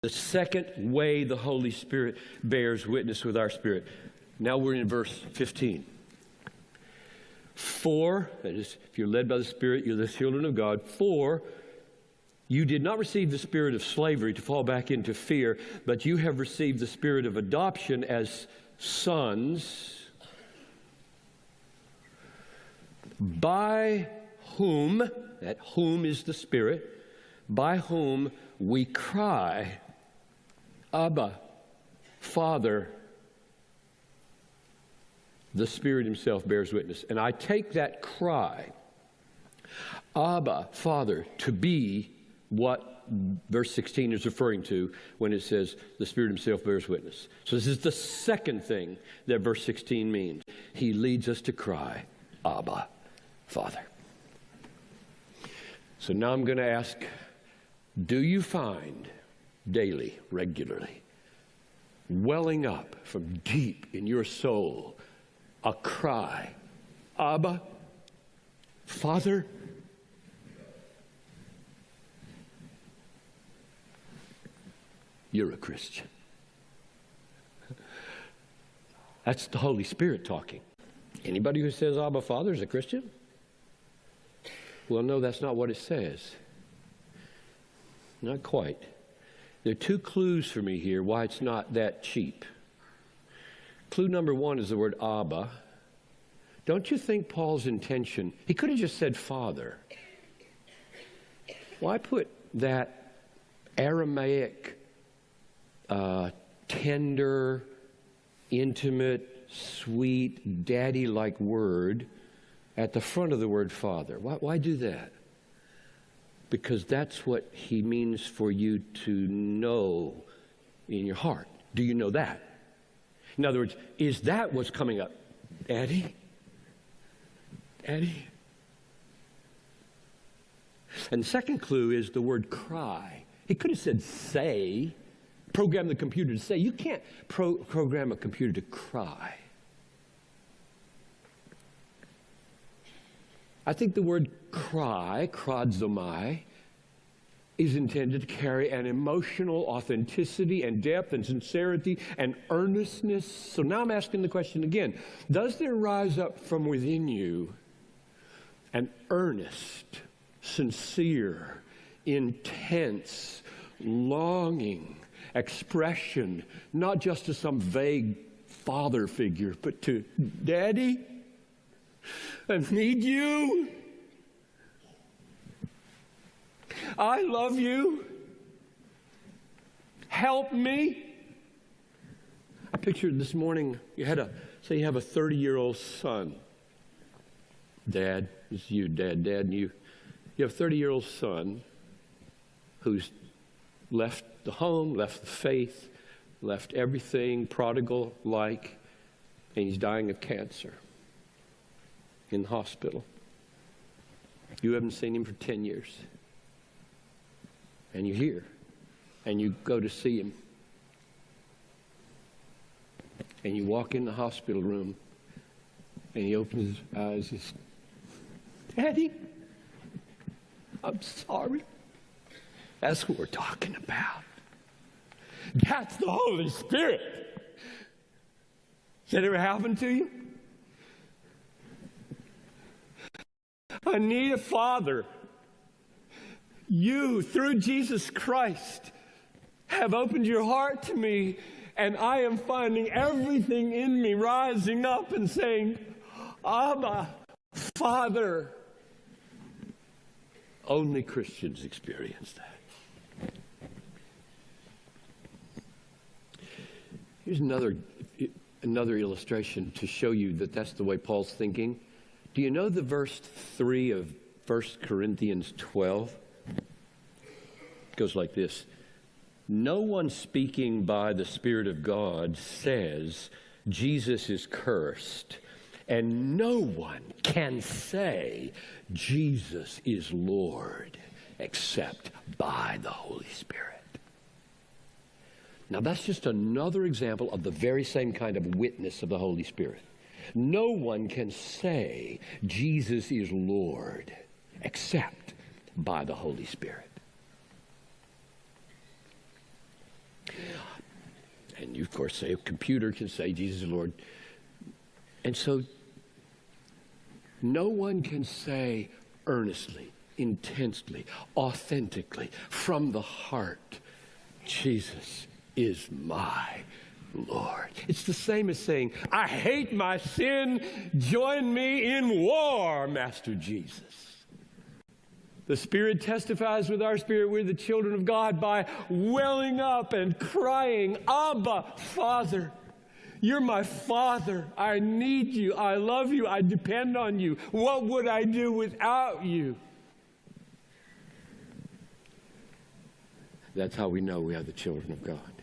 The second way the Holy Spirit bears witness with our spirit. Now we're in verse 15. For, that is, if you're led by the Spirit, you're the children of God. For you did not receive the spirit of slavery to fall back into fear, but you have received the spirit of adoption as sons, by whom, that whom is the Spirit, by whom we cry, Abba, Father. The Spirit himself bears witness. And I take that cry, Abba, Father, to be what verse 16 is referring to when it says the Spirit himself bears witness. So this is the second thing that verse 16 means. He leads us to cry, Abba, Father. So now I'm going to ask, do you find daily, regularly, welling up from deep in your soul a cry, Abba, Father? You're a Christian. That's the Holy Spirit talking. Anybody who says Abba, Father is a Christian? Well, no, that's not what it says. Not quite. There are two clues for me here why it's not that cheap. Clue number one is the word Abba. Don't you think Paul's intention, he could have just said Father. Why put that Aramaic, tender, intimate, sweet, daddy-like word at the front of the word Father? Why do that? Because that's what he means for you to know in your heart. Do you know that? In other words, is that what's coming up? Daddy? Daddy? And the second clue is the word cry. He could have said say, program the computer to say. You can't program a computer to cry. I think the word cry, krodzomai, is intended to carry an emotional authenticity and depth and sincerity and earnestness. So now I'm asking the question again. Does there rise up from within you an earnest, sincere, intense, longing expression, not just to some vague father figure, but to Daddy, I need you. I love you. Help me. I pictured this morning, say you have a 30-year-old son. Dad, it's you, Dad, and you have a 30-year-old son who's left the home, left the faith, left everything prodigal-like, and he's dying of cancer in the hospital. You haven't seen him for 10 years. And you're here, and you go to see him. And you walk in the hospital room, and he opens his eyes and says, Daddy, I'm sorry. That's what we're talking about. That's the Holy Spirit. Has that ever happened to you? I need a father. You, through Jesus Christ, have opened your heart to me, and I am finding everything in me rising up and saying, Abba, Father. Only Christians experience that. Here's another illustration to show you that that's the way Paul's thinking. Do you know the verse 3 of 1 Corinthians 12? It goes like this. No one speaking by the Spirit of God says Jesus is cursed, and no one can say Jesus is Lord except by the Holy Spirit. Now that's just another example of the very same kind of witness of the Holy Spirit. No one can say Jesus is Lord except by the Holy Spirit. course, say a computer can say Jesus is Lord. And so no one can say earnestly, intensely, authentically, from the heart, Jesus is my Lord. It's the same as saying, I hate my sin, join me in war, Master Jesus. The Spirit testifies with our spirit we're the children of God by welling up and crying, Abba, Father. You're my Father. I need you. I love you. I depend on you. What would I do without you? That's how we know we are the children of God.